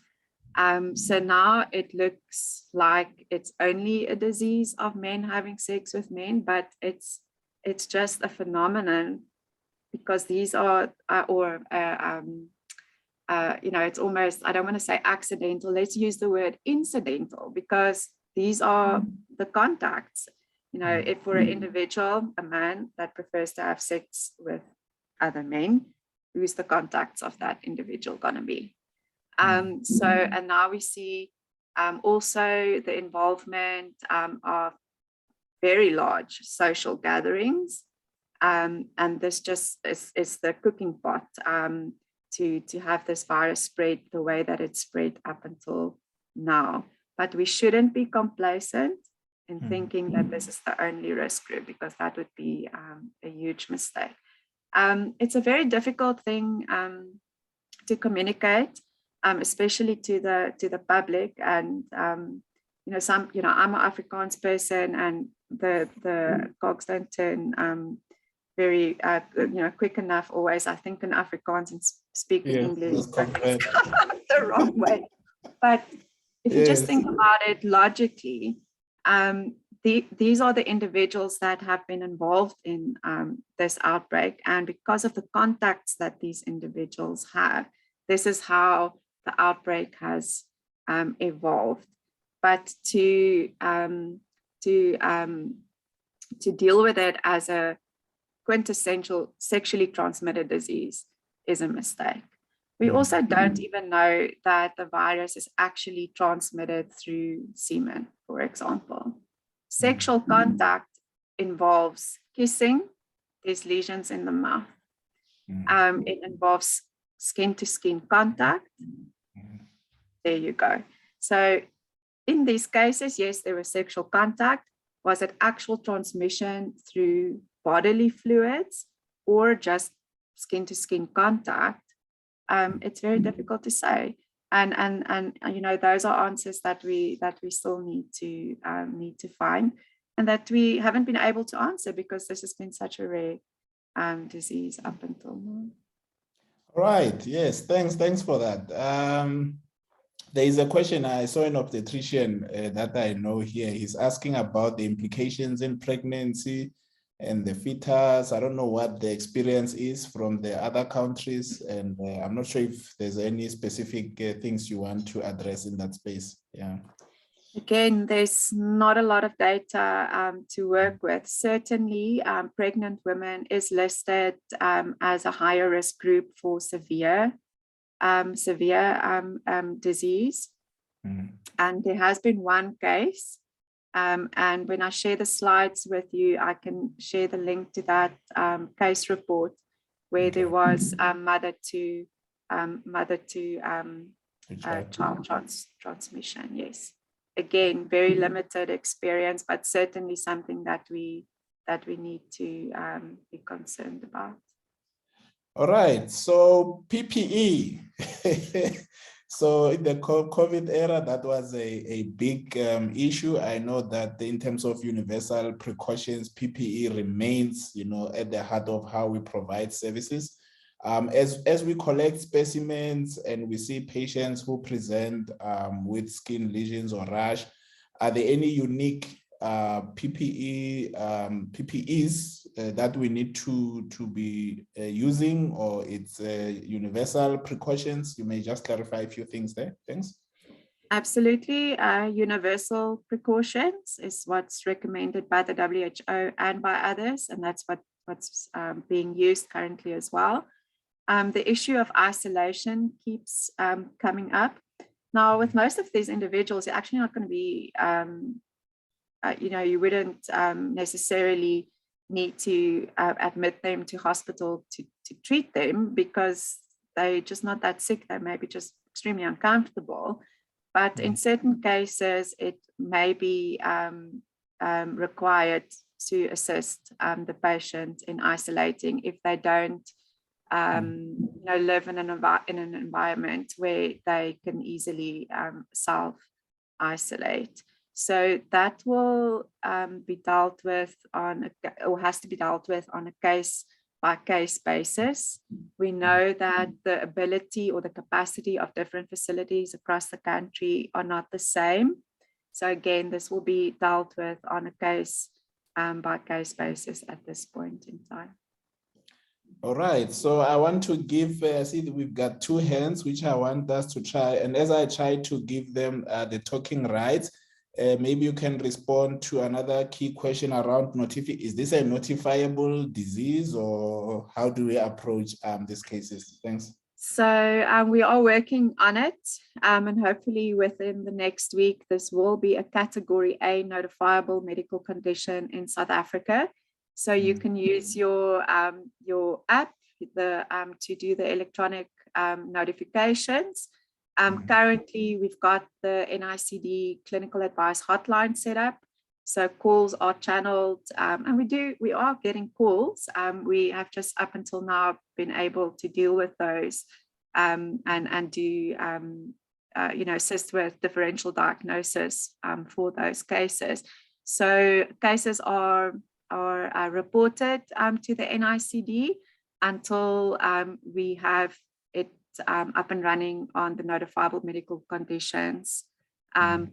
Speaker 1: So now it looks like it's only a disease of men having sex with men, but it's just a phenomenon, because these are, it's almost, I don't want to say accidental, let's use the word incidental, because these are the contacts. If for an individual, a man that prefers to have sex with other men, who's the contacts of that individual going to be? And now we see also the involvement of very large social gatherings. And this just is the cooking pot to have this virus spread the way that it's spread up until now. But we shouldn't be complacent in thinking that this is the only risk group, because that would be a huge mistake. It's a very difficult thing to communicate, especially to the public. And I'm an Afrikaans person, and the cogs don't turn very quick enough always. I think in Afrikaans and speak English the wrong way. But if you just think about it logically, these are the individuals that have been involved in this outbreak, and because of the contacts that these individuals have, this is how the outbreak has evolved. But to deal with it as a quintessential sexually transmitted disease is a mistake. We also don't even know that the virus is actually transmitted through semen, for example. Sexual contact involves kissing, there's lesions in the mouth. It involves skin-to-skin contact. There you go. So in these cases, yes, there was sexual contact. Was it actual transmission through bodily fluids or just skin-to-skin contact? It's very difficult to say, and those are answers that we still need to find, and that we haven't been able to answer because this has been such a rare disease up until now.
Speaker 2: Right. Yes. Thanks for that. There is a question I saw an obstetrician that I know here. He's asking about the implications in pregnancy and the fetus. I don't know what the experience is from the other countries, and I'm not sure if there's any specific things you want to address in that space. Yeah.
Speaker 1: Again, there's not a lot of data to work with. Certainly, pregnant women is listed as a higher risk group for severe disease. And there has been one case. And when I share the slides with you, I can share the link to that case report where there was mother to child transmission. Yes. Again, very limited experience, but certainly something that we need to be concerned about.
Speaker 2: All right, so PPE. So in the COVID era, that was a big issue. I know that in terms of universal precautions, PPE remains, at the heart of how we provide services. As we collect specimens and we see patients who present with skin lesions or rash, are there any unique PPEs that we need to be using, or it's universal precautions? You may just clarify a few things there. Thanks.
Speaker 1: Absolutely. Universal precautions is what's recommended by the WHO and by others, and that's what's being used currently as well. The issue of isolation keeps coming up. Now, with most of these individuals, you're actually not going to be you wouldn't necessarily need to admit them to hospital to treat them because they're just not that sick. They may be just extremely uncomfortable. But in certain cases, it may be required to assist the patient in isolating if they don't live in an environment where they can easily self-isolate. So that will be dealt with has to be dealt with on a case-by-case basis. We know that the ability or the capacity of different facilities across the country are not the same. So again, this will be dealt with on a case-by-case basis at this point in time.
Speaker 2: All right, so I want to give, see that we've got two hands, which I want us to try. And as I try to give them the talking rights, maybe you can respond to another key question around is this a notifiable disease, or how do we approach these cases? Thanks.
Speaker 1: So we are working on it, and hopefully within the next week, this will be a category A notifiable medical condition in South Africa. So you can use your app to do the electronic notifications. Currently, we've got the NICD clinical advice hotline set up. So calls are channeled, and we are getting calls. We have just up until now been able to deal with those and do assist with differential diagnosis for those cases. So cases are reported to the NICD until we have it up and running on the notifiable medical conditions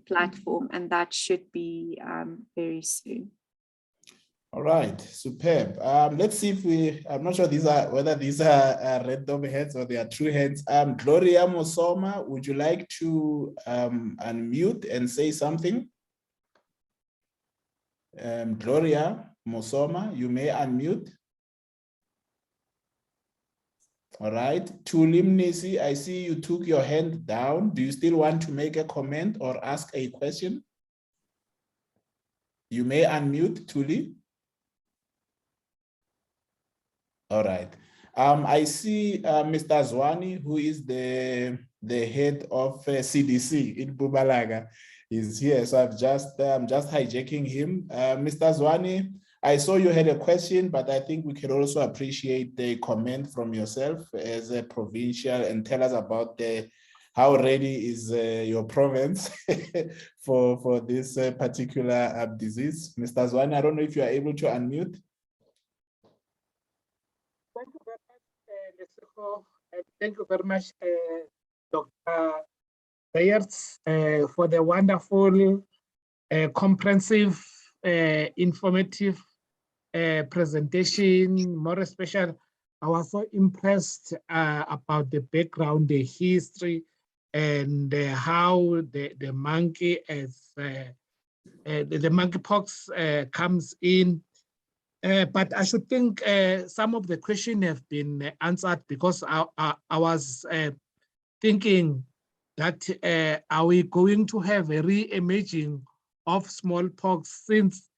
Speaker 1: platform, and that should be very soon.
Speaker 2: All right, superb. Let's see if I'm not sure whether these are random heads or they are true heads. Gloria Mosoma, would you like to unmute and say something? Gloria Mosoma, you may unmute. All right, Tulimnisi, I see you took your hand down. Do you still want to make a comment or ask a question? You may unmute, Tuli. All right. I see Mr. Zwani, who is the head of CDC in Bubalaga, is here. So I'm just hijacking him. Mr. Zwani, I saw you had a question, but I think we can also appreciate the comment from yourself as a provincial and tell us about how ready is your province for this particular disease. Mr. Zwani, I don't know if you are able to unmute.
Speaker 3: Thank you very much, Lesego, and thank you very much, Dr. Sayers, for the wonderful, comprehensive, informative presentation. More especially, I was so impressed about the background, the history, and how the monkey as the monkeypox comes in. But I should think some of the questions have been answered, because I was thinking that are we going to have a re-emerging of smallpox, since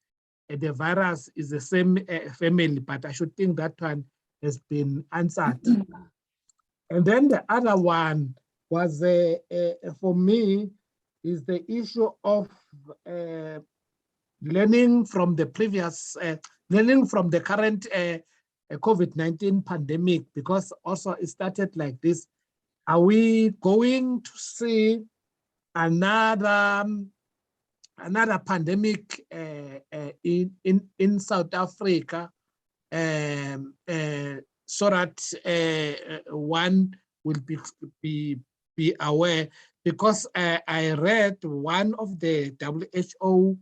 Speaker 3: the virus is the same family, but I should think that one has been answered. And then the other one was, for me, is the issue of learning from the previous, learning from the current COVID-19 pandemic, because also it started like this. Are we going to see another pandemic in South Africa, so that one will be aware? Because I read one of the WHO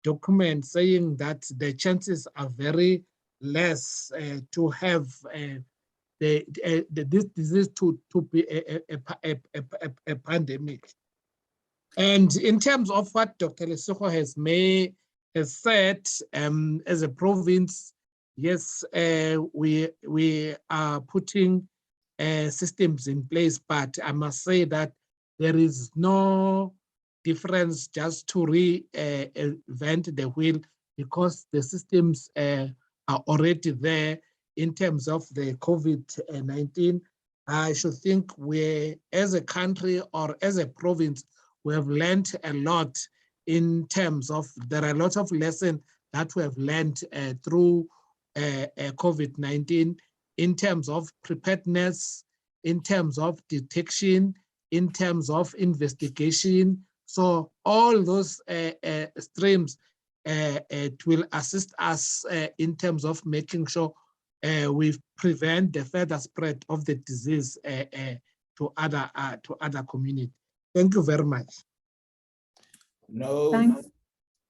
Speaker 3: documents saying that the chances are very less to have this disease to be a pandemic. And in terms of what Dr. Lesego has said, as a province, yes, we are putting systems in place, but I must say that there is no difference just to reinvent the wheel, because the systems are already there in terms of the COVID-19. I should think we, as a country or as a province, we have learned a lot in terms of, there are a lot of lessons that we have learned through COVID-19 in terms of preparedness, in terms of detection, in terms of investigation. So all those streams, it will assist us in terms of making sure we prevent the further spread of the disease to other communities. Thank you very much.
Speaker 2: No,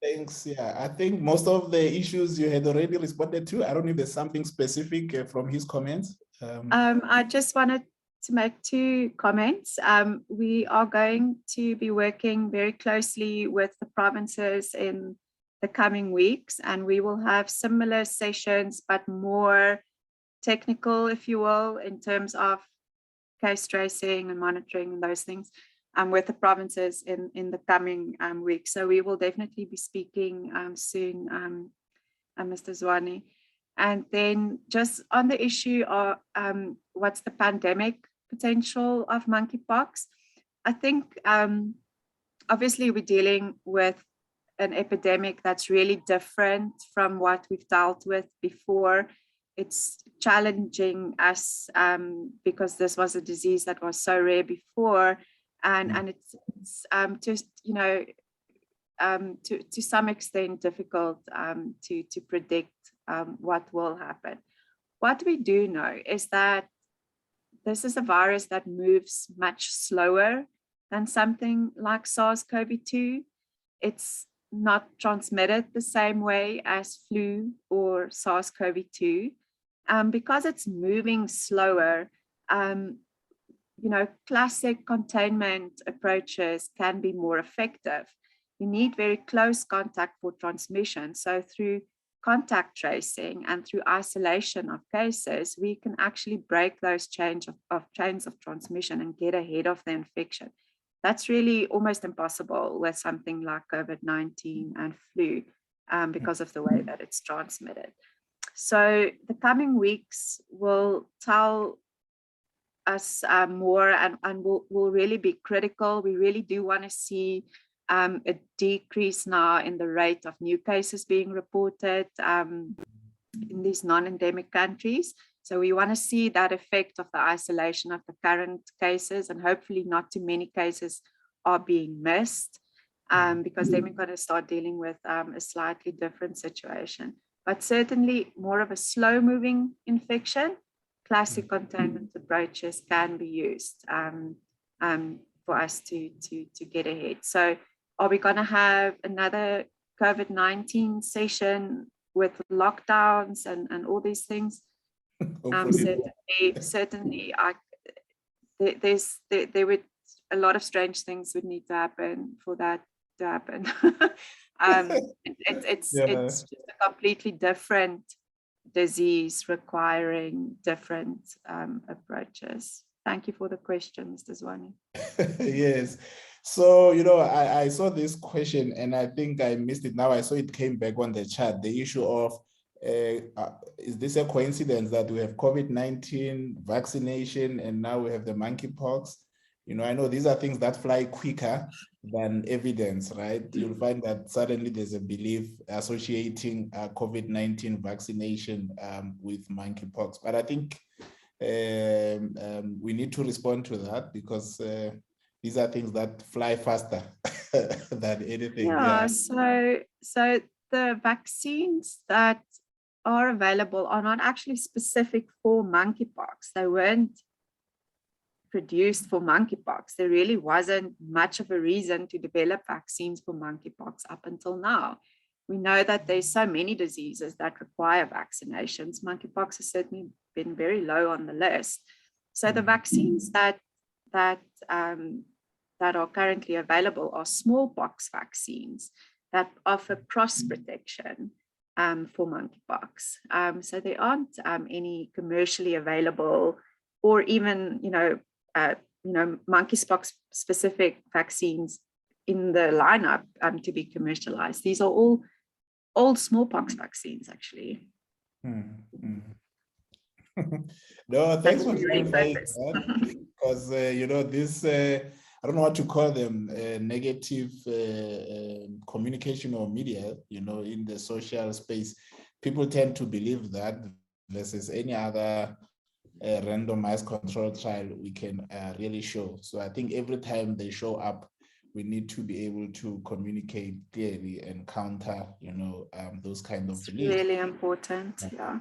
Speaker 2: thanks. Yeah, I think most of the issues you had already responded to. I don't know if there's something specific from his comments.
Speaker 1: I just wanted to make 2 comments. We are going to be working very closely with the provinces in the coming weeks, and we will have similar sessions, but more technical, if you will, in terms of case tracing and monitoring and those things, with the provinces in the coming weeks. So we will definitely be speaking soon, Mr. Zwane. And then just on the issue of what's the pandemic potential of monkeypox, I think obviously we're dealing with an epidemic that's really different from what we've dealt with before. It's challenging us because this was a disease that was so rare before, and it's just, you know, to some extent difficult to predict what will happen. What we do know is that this is a virus that moves much slower than something like SARS-CoV-2. It's not transmitted the same way as flu or SARS-CoV-2. Because it's moving slower, you know, classic containment approaches can be more effective. You need very close contact for transmission. So through contact tracing and through isolation of cases, we can actually break those chains of transmission and get ahead of the infection. That's really almost impossible with something like COVID-19 and flu because of the way that it's transmitted. So the coming weeks will tell us more and will really be critical. We really do want to see a decrease now in the rate of new cases being reported in these non-endemic countries. So we want to see that effect of the isolation of the current cases, and hopefully not too many cases are being missed, because then we're going to start dealing with a slightly different situation. But certainly more of a slow-moving infection. Classic containment approaches can be used for us to get ahead. So are we going to have another COVID-19 session with lockdowns and all these things? Certainly, there would a lot of strange things would need to happen for that to happen. It's just a completely different disease requiring different approaches. Thank you for the question, Mr. Zwane.
Speaker 2: Yes. So, I saw this question and I think I missed it. Now I saw it came back on the chat, the issue of, is this a coincidence that we have COVID-19 vaccination and now we have the monkeypox? I know these are things that fly quicker than evidence, right? You'll find that suddenly there's a belief associating COVID-19 vaccination with monkeypox. But I think we need to respond to that because these are things that fly faster than anything.
Speaker 1: Yeah. So the vaccines that are available are not actually specific for monkeypox. They weren't produced for monkeypox. There really wasn't much of a reason to develop vaccines for monkeypox up until now. We know that there's so many diseases that require vaccinations. Monkeypox has certainly been very low on the list. So the vaccines that are currently available are smallpox vaccines that offer cross protection for monkeypox. So there aren't any commercially available or even monkeypox specific vaccines in the lineup to be commercialized. These are all old smallpox vaccines, actually.
Speaker 2: No, thanks for clarifying that, because this I don't know what to call them, negative communication or media, in the social space. People tend to believe that versus any other randomized control trial we can really show. So I think every time they show up, we need to be able to communicate clearly and counter, those kind of beliefs.
Speaker 1: Really important, yeah.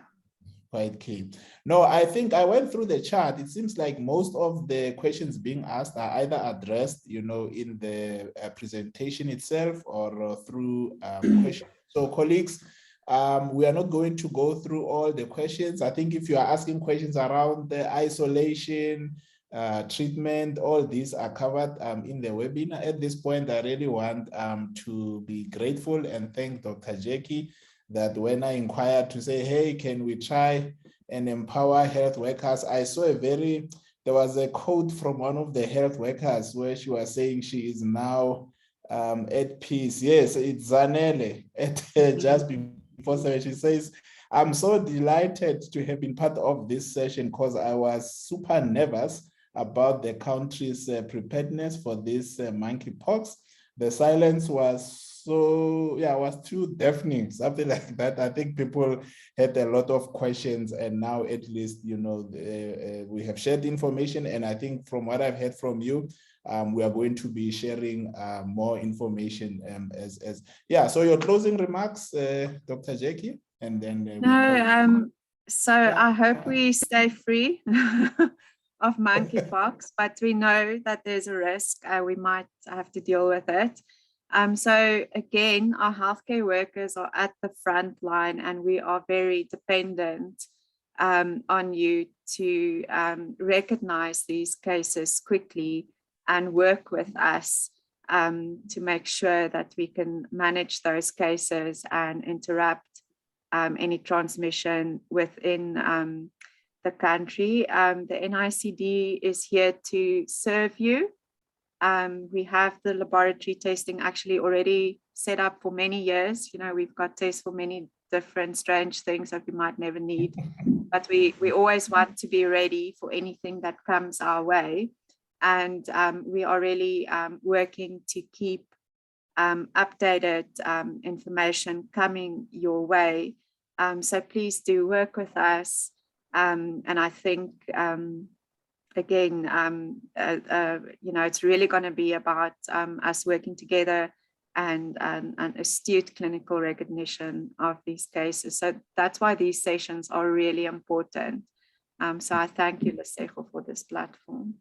Speaker 2: Quite key. No, I think I went through the chart. It seems like most of the questions being asked are either addressed, in the presentation itself or through questions. So colleagues, we are not going to go through all the questions. I think if you are asking questions around the isolation, treatment, all these are covered in the webinar. At this point, I really want to be grateful and thank Dr. Jackie that when I inquired to say, hey, can we try and empower health workers? I saw there was a quote from one of the health workers where she was saying she is now at peace. Yes, it's Zanele just before 7. She says, I'm so delighted to have been part of this session because I was super nervous about the country's preparedness for this monkeypox. The silence was was too deafening, something like that. I think people had a lot of questions, and now at least, we have shared information. And I think from what I've heard from you, we are going to be sharing more information so your closing remarks, Dr. Jackie, and then
Speaker 1: I hope we stay free of monkeypox, but we know that there's a risk. We might have to deal with it. So again, our healthcare workers are at the front line, and we are very dependent on you to recognize these cases quickly and work with us to make sure that we can manage those cases and interrupt any transmission within the country. The NICD is here to serve you. We have the laboratory testing actually already set up for many years. We've got tests for many different strange things that we might never need, but we always want to be ready for anything that comes our way. And we are really working to keep updated information coming your way. So please do work with us. And I think, again, it's really going to be about us working together and astute clinical recognition of these cases. So that's why these sessions are really important. So I thank you, Lesego, for this platform.